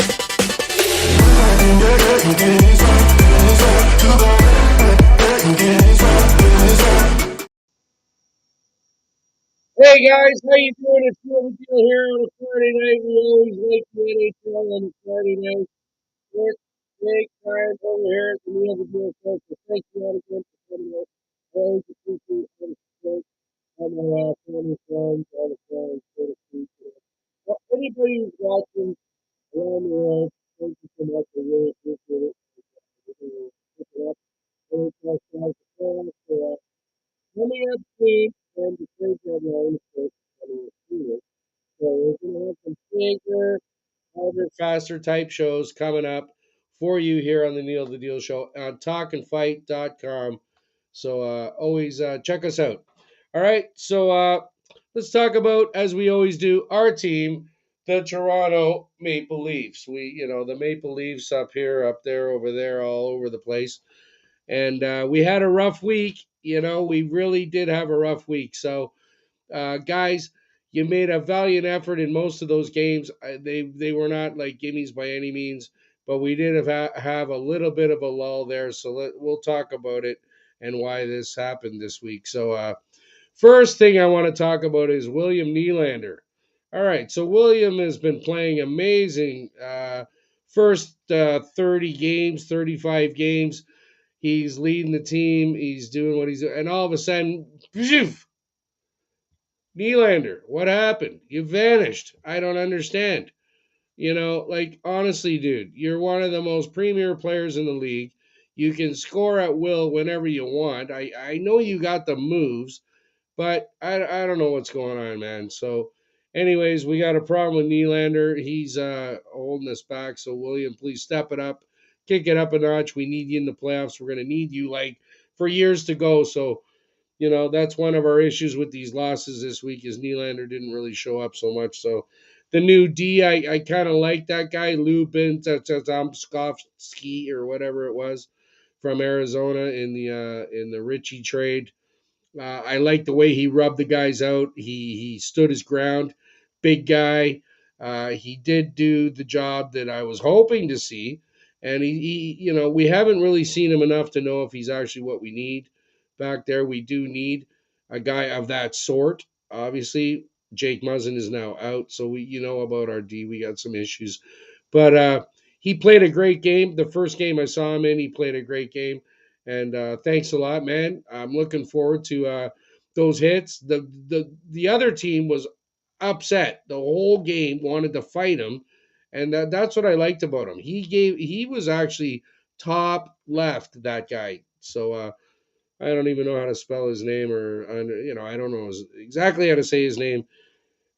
Hey guys, how you doing? It's Neil here on a Friday night. We always like the NHL on a Friday night. It's big time over here at the Neil the Deal Show. So thank you all again for coming out. I always appreciate all the support on my family, friends, all the fans, so to speak. Well, anybody who's watching around the world, thank you so much. I really appreciate it. Keep it up. NHL guys, so, coming up soon, and the trade deadline is coming up soon. So we're going to have some bigger, harder, faster type shows coming up for you here on the Neil the Deal Show on talkandfight.com. So always check us out. All right. So let's talk about, as we always do, our team, the Toronto Maple Leafs. The Maple Leafs up here, up there, over there, all over the place. And we had a rough week. We really did have a rough week. So guys, you made a valiant effort in most of those games. They were not like gimmies by any means, but we did have a little bit of a lull there. So we'll talk about it and why this happened this week. So first thing I want to talk about is William Nylander. All right, so William has been playing amazing. First 30 games, 35 games. He's leading the team. He's doing what he's doing. And all of a sudden, phew, Nylander, what happened? You vanished. I don't understand. Like, honestly, dude, you're one of the most premier players in the league. You can score at will whenever you want. I know you got the moves, but I don't know what's going on, man. So, anyways, we got a problem with Nylander. He's holding us back. So, William, please step it up. Kick it up a notch. We need you in the playoffs. We're going to need you, like, for years to go. So, that's one of our issues with these losses this week is Nylander didn't really show up so much. So the new D, I kind of like that guy, Lubin Tamskovsky or whatever it was from Arizona in the Richie trade. I like the way he rubbed the guys out. He stood his ground. Big guy. He did do the job that I was hoping to see. And we haven't really seen him enough to know if he's actually what we need back there. We do need a guy of that sort. Obviously, Jake Muzzin is now out, so about our D. We got some issues, but he played a great game. The first game I saw him in, he played a great game. And thanks a lot, man. I'm looking forward to those hits. The other team was upset the whole game, wanted to fight him, and that's what I liked about him. He was actually top left, that guy. So I don't even know how to spell his name, or I don't know exactly how to say his name.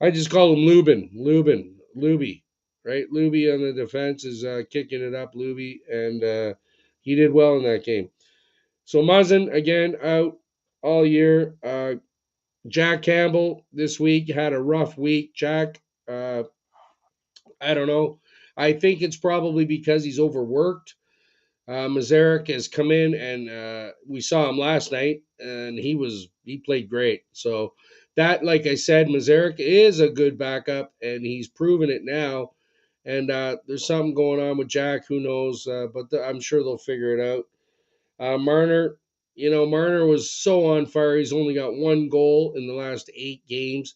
I just call him Luby, right? Luby on the defense is kicking it up, Luby, and he did well in that game. So Muzzin again out all year. Jack Campbell this week had a rough week. Jack, I don't know. I think it's probably because he's overworked. Mazarek has come in, and we saw him last night, and he played great. So that, like I said, Mazarek is a good backup, and he's proven it now. And there's something going on with Jack. Who knows? But I'm sure they'll figure it out. Marner, Marner was so on fire. He's only got one goal in the last 8 games.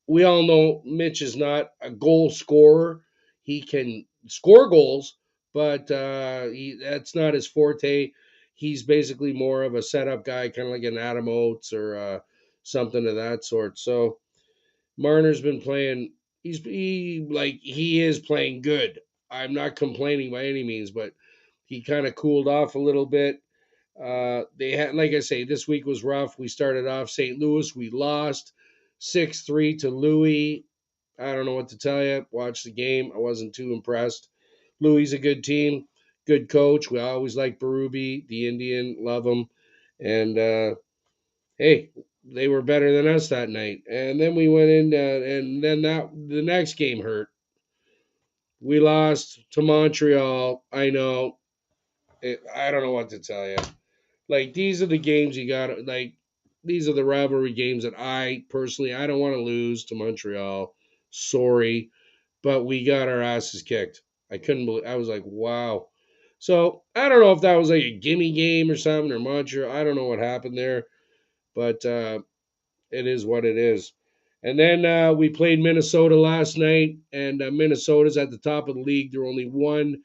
We all know Mitch is not a goal scorer. He can score goals, but that's not his forte. He's basically more of a setup guy, kind of like an Adam Oates or something of that sort. So Marner's been playing. He is playing good. I'm not complaining by any means, but he kind of cooled off a little bit. They had, like I say, this week was rough. We started off St. Louis. We lost 6-3 to Louis. I don't know what to tell you. Watched the game. I wasn't too impressed. Louis a good team, good coach. We always like Berube, the Indian. Love him. And hey, they were better than us that night. And then we went in, and then the next game hurt. We lost to Montreal. I know. I don't know what to tell you. Like, these are the games you got, like, these are the rivalry games that I personally, I don't want to lose to Montreal. Sorry, but we got our asses kicked. I couldn't believe. I was like, wow. So I don't know if that was like a gimme game or something or Montreal. I don't know what happened there, but it is what it is. And then we played Minnesota last night, and Minnesota's at the top of the league. They're only one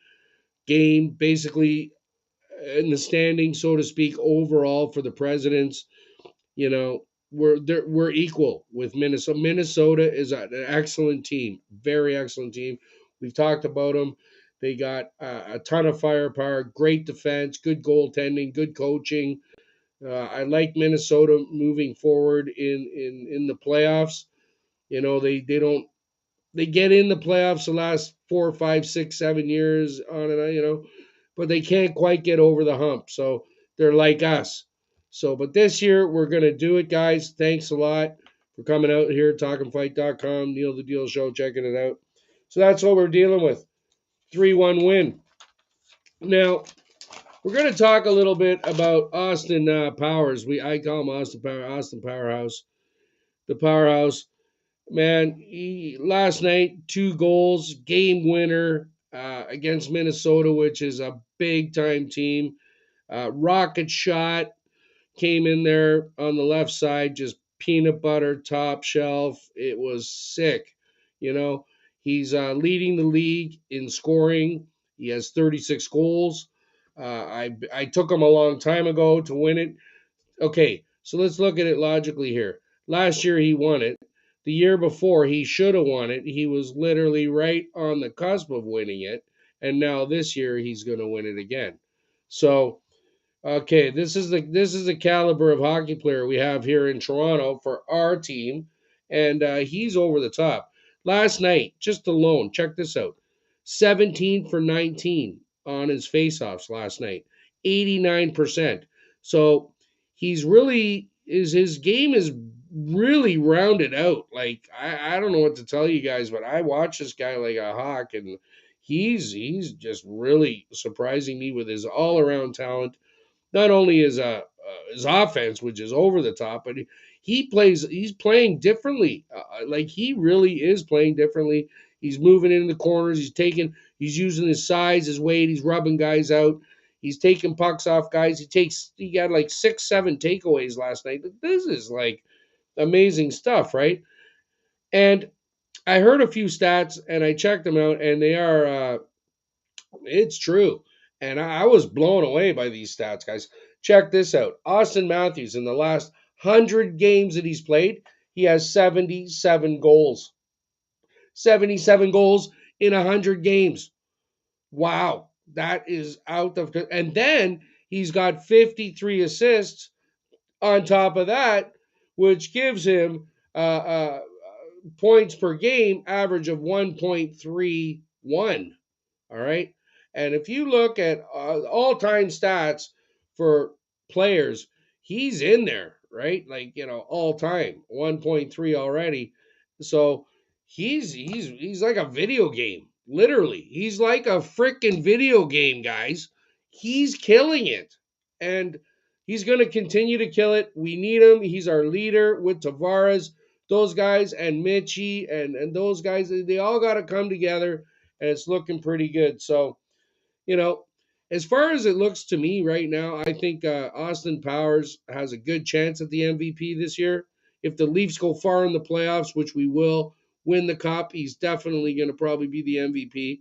game, basically, in the standing, so to speak, overall for the Presidents. You know, we're equal with Minnesota. Minnesota is an excellent team, very excellent team. We've talked about them. They got a ton of firepower, great defense, good goaltending, good coaching. I like Minnesota moving forward in the playoffs. You know, they don't they get in the playoffs the last 4, 5, 6, 7 years on and on, but they can't quite get over the hump. So they're like us. So, but this year we're gonna do it, guys. Thanks a lot for coming out here, talkinfight.com, Neil the Deal Show, checking it out. So that's what we're dealing with. 3-1 win. Now we're gonna talk a little bit about Austin Powers. I call him Austin Powerhouse, the Powerhouse. Man, last night, 2 goals, game winner against Minnesota, which is a big time team. Rocket shot came in there on the left side, just peanut butter, top shelf. It was sick. You know, he's leading the league in scoring. He has 36 goals. I took him a long time ago to win it. Okay, so let's look at it logically here. Last year he won it. The year before he should have won it. He was literally right on the cusp of winning it. And now this year he's going to win it again. So okay, this is the caliber of hockey player we have here in Toronto for our team, and he's over the top. Last night, just alone, check this out: 17 for 19 on his faceoffs last night, 89%. So he's really his game is really rounded out. Like I don't know what to tell you guys, but I watch this guy like a hawk, and he's just really surprising me with his all around talent, not only his offense, which is over the top, but he's playing differently. Like he really is playing differently. He's moving in the corners. He's using his size, his weight. He's rubbing guys out. He's taking pucks off guys. He got like 6, 7 takeaways last night. This is like amazing stuff, right? And I heard a few stats and I checked them out, and they are it's true. And I was blown away by these stats, guys. Check this out. Austin Matthews, in the last 100 games that he's played, he has 77 goals. 77 goals in 100 games. Wow. That is out of. And then he's got 53 assists on top of that, which gives him points per game average of 1.31. All right. And if you look at all time stats for players, he's in there, right? Like, all time, 1.3 already. So he's like a video game. Literally. He's like a freaking video game, guys. He's killing it. And he's going to continue to kill it. We need him. He's our leader with Tavares, those guys, and Mitchie, and those guys. They all got to come together, and it's looking pretty good. So, you know, as far as it looks to me right now, I think Austin Powers has a good chance at the MVP this year. If the Leafs go far in the playoffs, which we will, win the cup, he's definitely going to probably be the MVP.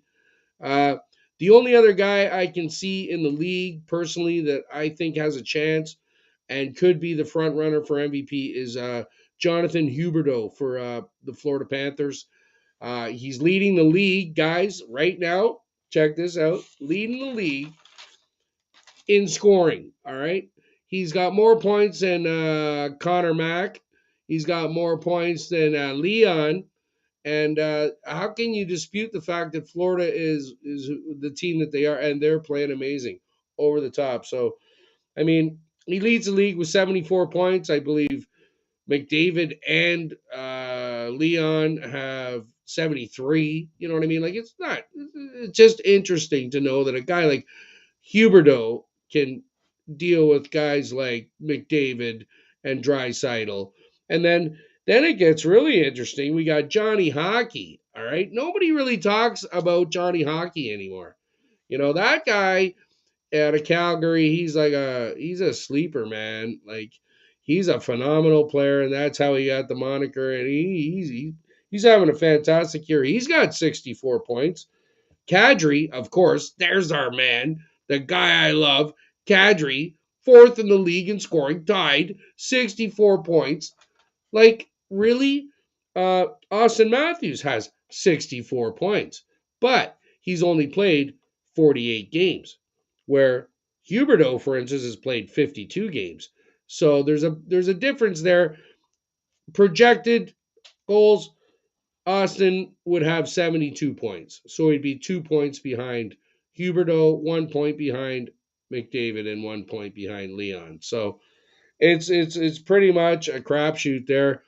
Uh, the only other guy I can see in the league personally that I think has a chance and could be the front runner for MVP is Jonathan Huberdeau for the Florida Panthers. He's leading the league, guys, right now. Check this out. Leading the league in scoring. All right. He's got more points than Connor Mack. He's got more points than Leon. And how can you dispute the fact that Florida is the team that they are, and they're playing amazing over the top? So, I mean, he leads the league with 74 points. I believe McDavid and Leon have 73. You know what I mean? Like, it's just interesting to know that a guy like Huberdeau can deal with guys like McDavid and Draisaitl. And then it gets really interesting. We got Johnny Hockey. All right. Nobody really talks about Johnny Hockey anymore. That guy out of Calgary, he's a sleeper, man. Like he's a phenomenal player, and that's how he got the moniker. And he's having a fantastic year. He's got 64 points. Kadri, of course, there's our man, the guy I love. Kadri, fourth in the league in scoring, tied 64 points. Like, really? Austin Matthews has 64 points, but he's only played 48 games, where Huberdeau, for instance, has played 52 games. So there's a difference there. Projected goals, Austin would have 72 points. So he'd be 2 points behind Huberdeau, 1 point behind McDavid, and 1 point behind Leon. So it's pretty much a crapshoot there.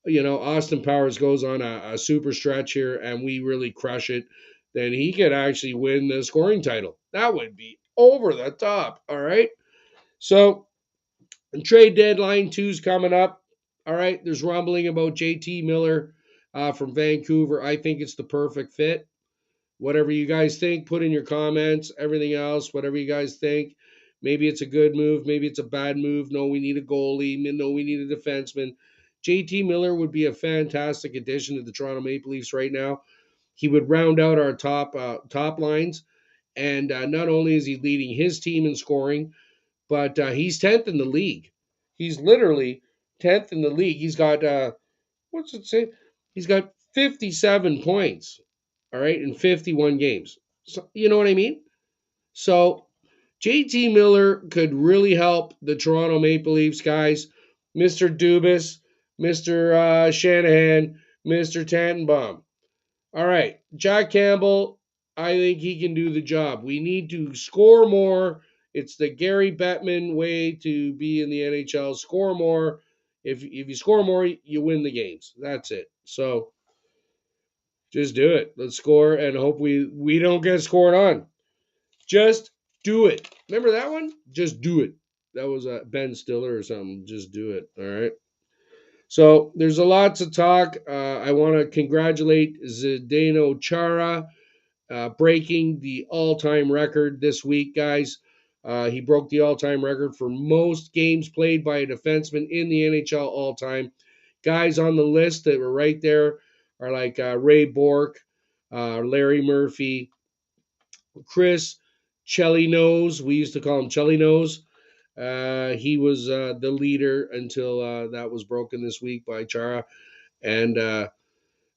Austin Powers goes on a super stretch here and we really crush it, then he could actually win the scoring title. That would be over the top. All right. So, trade deadline two's coming up. All right. There's rumbling about JT Miller from Vancouver. I think it's the perfect fit. Whatever you guys think, put in your comments. Everything else, whatever you guys think. Maybe it's a good move. Maybe it's a bad move. No, we need a goalie. No, we need a defenseman. JT Miller would be a fantastic addition to the Toronto Maple Leafs right now. He would round out our top lines, and not only is he leading his team in scoring, but he's 10th in the league. He's literally 10th in the league. He's got what's it say? He's got 57 points. All right, in 51 games. So you know what I mean? So JT Miller could really help the Toronto Maple Leafs guys. Mr. Dubas, Mr. Shanahan, Mr. Tannenbaum. All right, Jack Campbell, I think he can do the job. We need to score more. It's the Gary Bettman way to be in the NHL. Score more. If you score more, you win the games. That's it. So just do it. Let's score and hope we don't get scored on. Just do it. Remember that one? Just do it. That was Ben Stiller or something. Just do it. All right. So there's a lot to talk. I want to congratulate Zdeno Chara breaking the all-time record this week, guys. He broke the all-time record for most games played by a defenseman in the NHL all-time. Guys on the list that were right there are like Ray Bork, Larry Murphy, Chris Chelly Nose. We used to call him Chelly Nose. He was the leader until that was broken this week by Chara. And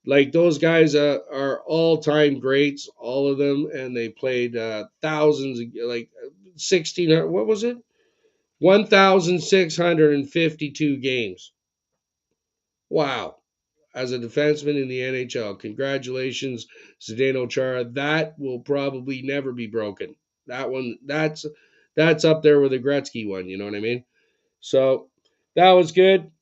like those guys are all-time greats, all of them, and they played thousands, like 16. What was it? 1,652 games. Wow! As a defenseman in the NHL, congratulations, Zdeno Chara. That will probably never be broken. That one, that's up there with the Gretzky one. You know what I mean? So that was good.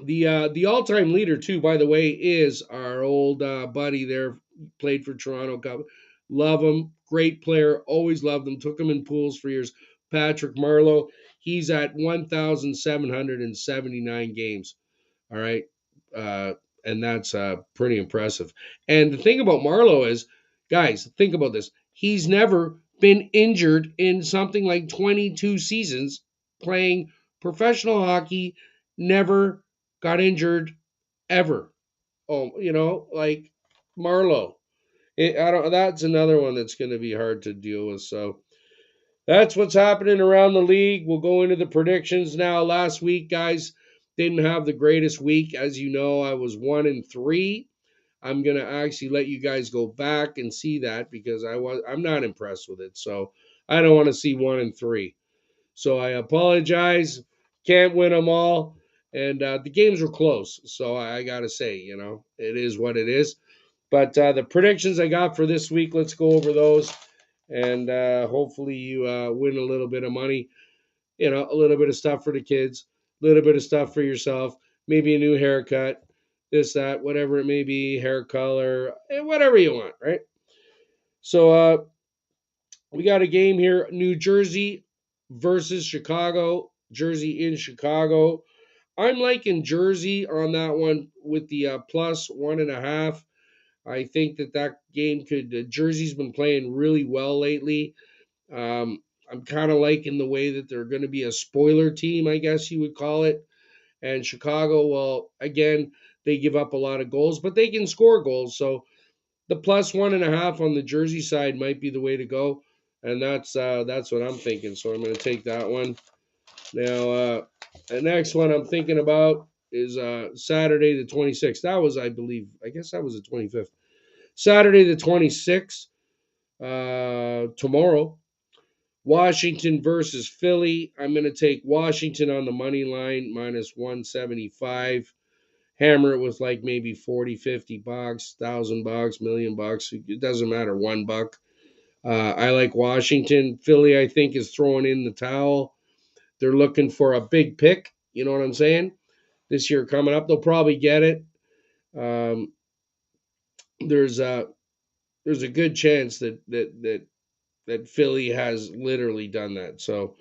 The all time leader too, by the way, is our old buddy there. Played for Toronto Cup. Love him, great player. Always loved him. Took him in pools for years. Patrick Marleau. He's at 1,779 games. All right, and that's pretty impressive. And the thing about Marleau is, guys, think about this. He's never been injured in something like 22 seasons playing professional hockey. Never got injured ever. Oh, like Marlowe. I don't. That's another one that's going to be hard to deal with. So that's what's happening around the league. We'll go into the predictions now. Last week, guys, didn't have the greatest week, as you know. I was 1-3. I'm gonna actually let you guys go back and see that because I'm not impressed with it. So I don't want to see 1-3. So I apologize. Can't win them all. And the games were close. So I got to say, it is what it is. But the predictions I got for this week, let's go over those. And hopefully you win a little bit of money, a little bit of stuff for the kids, a little bit of stuff for yourself, maybe a new haircut, this, that, whatever it may be, hair color, whatever you want, right? So we got a game here, New Jersey versus Chicago, Jersey in Chicago. I'm liking Jersey on that one with the +1.5. I think that game could. Jersey's been playing really well lately. I'm kind of liking the way that they're going to be a spoiler team, I guess you would call it. And Chicago, well, again, they give up a lot of goals, but they can score goals. So the plus 1.5 on the Jersey side might be the way to go, and that's what I'm thinking. So I'm going to take that one. Now, the next one I'm thinking about is Saturday the 26th. That was, I believe, I guess that was the 25th. Saturday the 26th, tomorrow. Washington versus Philly. I'm going to take Washington on the money line minus 175. Hammer it with like maybe 40, 50 bucks, $1,000, $1,000,000. It doesn't matter, $1. I like Washington. Philly, I think, is throwing in the towel. They're looking for a big pick. You know what I'm saying? This year coming up, they'll probably get it. Um, there's a there's a good chance that Philly has literally done that. So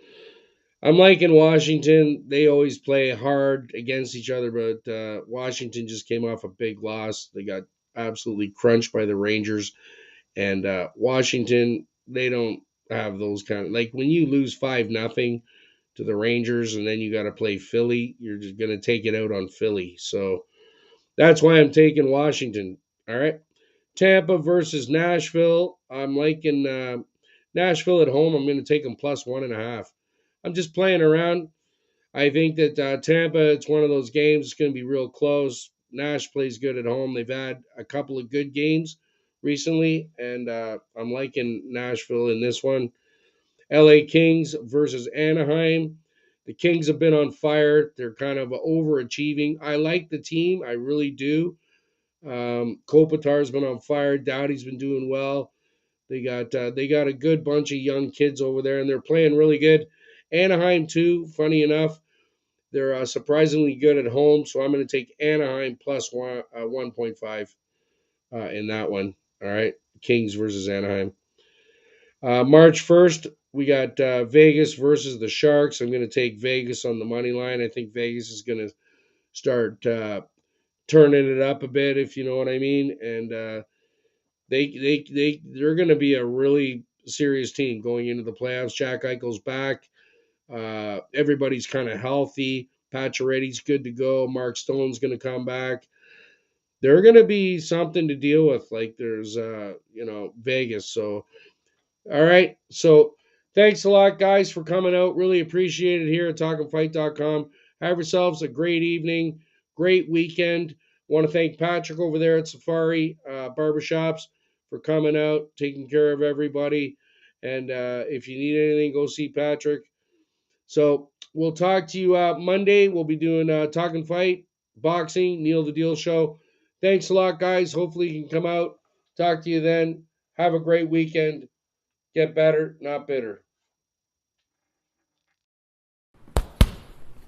I'm liking Washington. They always play hard against each other, but Washington just came off a big loss. They got absolutely crunched by the Rangers, and Washington, they don't have those kind of, like, when you lose 5-0 to the Rangers and then you got to play Philly, you're just gonna take it out on Philly. So that's why I'm taking Washington. All right, Tampa versus Nashville. I'm liking Nashville at home. I'm going to take them plus 1.5. I'm just playing around. I think that Tampa, it's one of those games. It's going to be real close. Nash plays good at home. They've had a couple of good games recently, and I'm liking Nashville in this one. LA Kings versus Anaheim. The Kings have been on fire. They're kind of overachieving. I like the team. I really do. Kopitar's been on fire. Dowdy's been doing well. They got a good bunch of young kids over there, and they're playing really good. Anaheim too. Funny enough, they're surprisingly good at home, so I'm going to take Anaheim plus 1.5 in that one. All right, Kings versus Anaheim. March 1st, we got Vegas versus the Sharks. I'm going to take Vegas on the money line. I think Vegas is going to start turning it up a bit, if you know what I mean. And they're going to be a really serious team going into the playoffs. Jack Eichel's back. Everybody's kind of healthy. Pacioretty's good to go. Mark Stone's going to come back. They're going to be something to deal with. Like, there's, Vegas. So, all right. So, thanks a lot, guys, for coming out. Really appreciate it here at talkingfight.com. Have yourselves a great evening, great weekend. Want to thank Patrick over there at Safari Barbershops for coming out, taking care of everybody. And if you need anything, go see Patrick. So we'll talk to you Monday. We'll be doing Talking Fight, Boxing, Neil the Deal Show. Thanks a lot, guys. Hopefully you can come out. Talk to you then. Have a great weekend. Get better, not bitter.